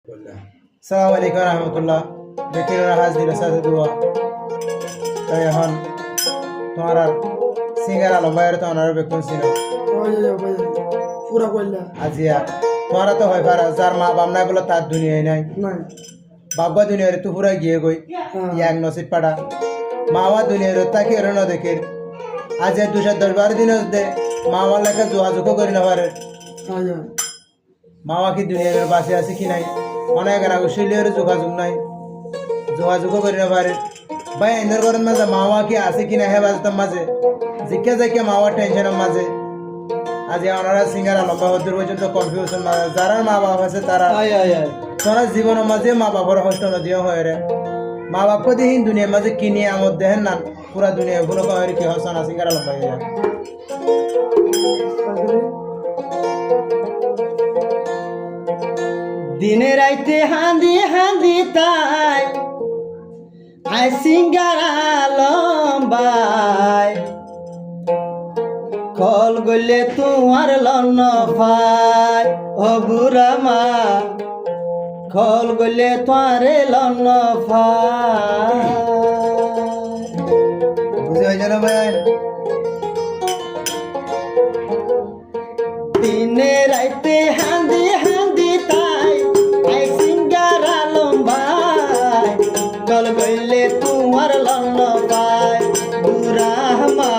সালাম আলাইকুম রহমতুল্লাহ। বেটিরা হাজির সাথে দোয়া তাই এখন তোমার আর সিঙ্গার আলম ভাইয়ের তো অনার বেকুন ছিল পুরা কইলা আজিয়া তোমারা তো হয় পারা যার মা বাপ নাই বলে তার দুনিয়ায় নাই নাই বাবা দুনিয়ার তো পুরা গিয়ে গই ইয়াক নসিব পাড়া মাওয়া দুনিয়ার তাকে এর ন দেখে আজ 210-12 দিন দে মাওয়া লেখা যোগাযোগ করি না পারে আয়া মাওয়া কি দুনিয়ার বাসে আছে কি নাই অনেক আগশৈলের যোগাযোগ নাই যোগাযোগ করি না পারে ভাই এদের করেন মাঝে মাওয়া কি আছে কি না হে বাজতাম মাঝে জিজ্ঞা যাইকে মাওয়া টেনশনের মাঝে আজ ওনারা সিঙ্গারা লম্বা হদ্দুর পর্যন্ত কনফিউশন মাঝে যারা মা বাপ আছে তারা তোরা জীবনের মাঝে মা বাবার কষ্ট নদীও হয় রে মা বাপকে দিন দুনিয়ার মাঝে কিনে আমদ দেহেন না পুরা দুনিয়া কোনো কহের কি হসন সিঙ্গারা লম্বা হয়ে যায় দিনে রাইতে হাঁদি হাঁদি তাই আই সিঙ্গারা লম্বাই কল গলে তোমার লন্ন ভাই ও বুড়া মা কল গলে তোমারে লন্ন ভাই বুঝে হয়ে যায় না ভাই দিনে রাইতে হাঁদি হাঁদি তাই আই সিঙ্গারা লম্বাই কল গইলে তোমার লন্ন ভাই বুড়া মা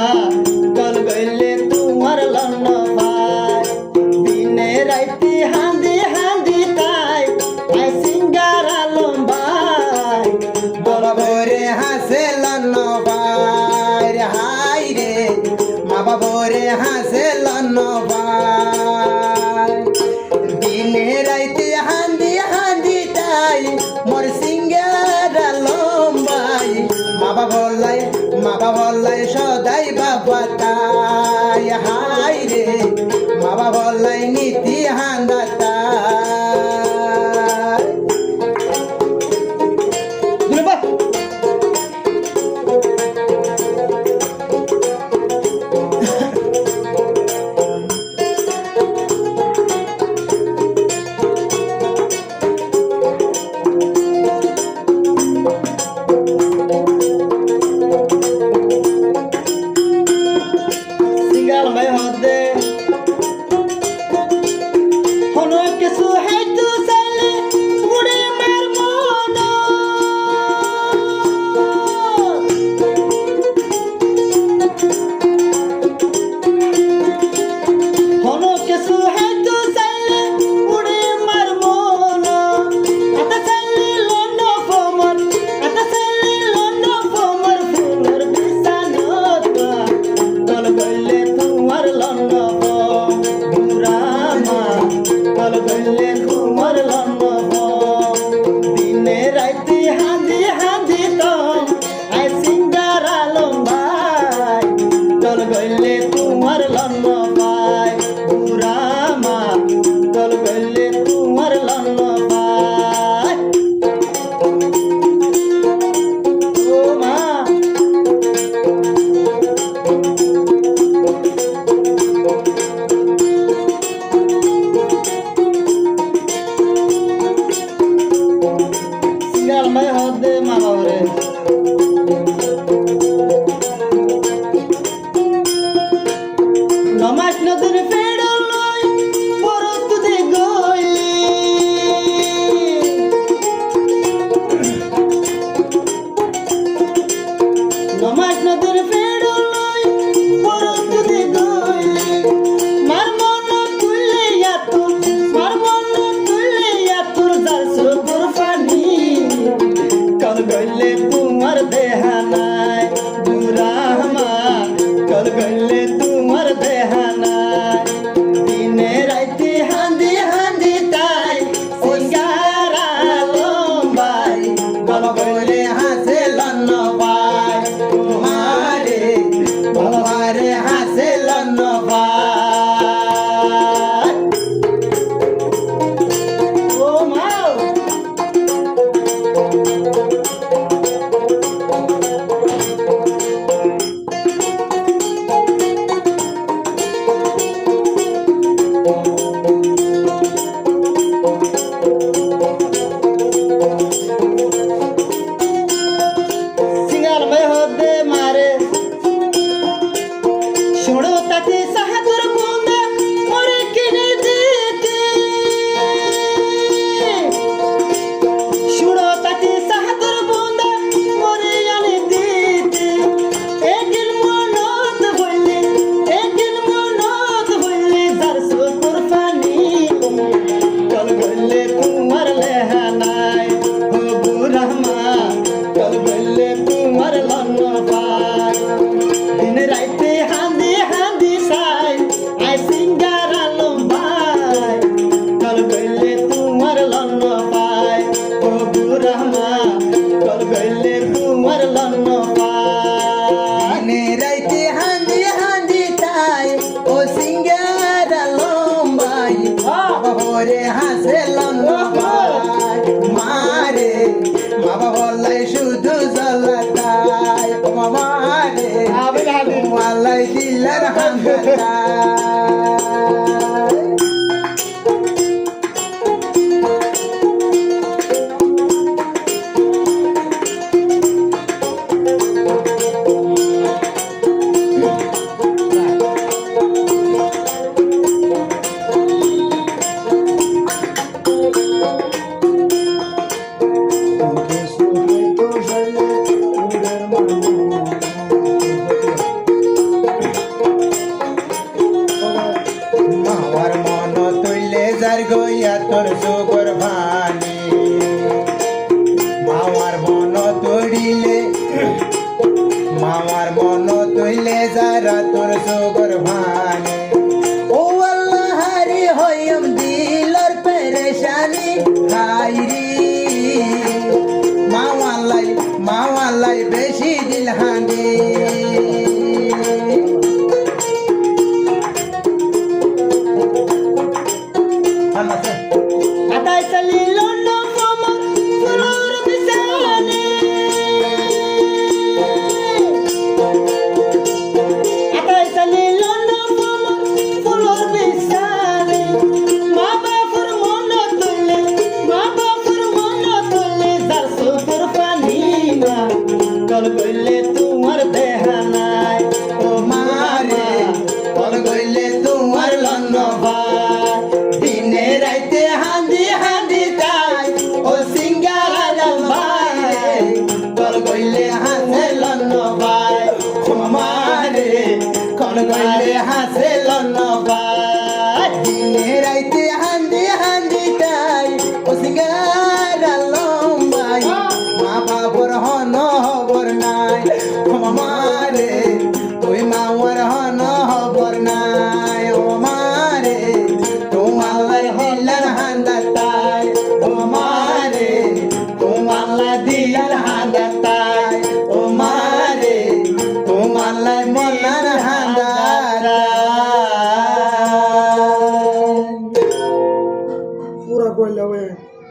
কল গইলে তোমার লন্ন ভাই দিনে রাইতে হাঁদি হাঁদি তাই আই সিঙ্গারা লম্বাই বাবা বরে হাসে লন্ন ভাই রে হাই রে মা বাবা বরে হাসে লন্ন ভাই মাওয়ার মন তুললে যার গইয়া তোর সুগর ভানি মাওয়ার মন তুলিলে মাওয়ার মন তুললে যারা তোর সুগর ভানি ও আল্লাহ হারি হইম দিলর পেরেশানি হাইরি মাওয়ালাই বেশি দিল হানি আতাই চালিল নমা ফুলর বিছানে আতাই চালিল নমা ফুলর বিছানে মা বাপুর মন তুললে যার সুপুর পানি মা কল গইলে তোমার দেহানায় ও মারে কল গইলে তোমার লন্ন দিনে রাইতে হান্দি হান্দি তাই ও সিঙ্গারা ভাই কল গইলে হাসে লন্ন ভাই মারে কল গইলে হাসে লন্ন ভাই দিনে রাইতে হান্দি হান্দি তাই ও সিঙ্গারা লম্বাই মা বাবর হন হবর নাই মারে তুই মাওয়ার হন হবর নাই ও মারে তোমার দিলার হান্দাতাই ও মারে তোমার দিলার হান্দাতাই ও মারে তোমার মনার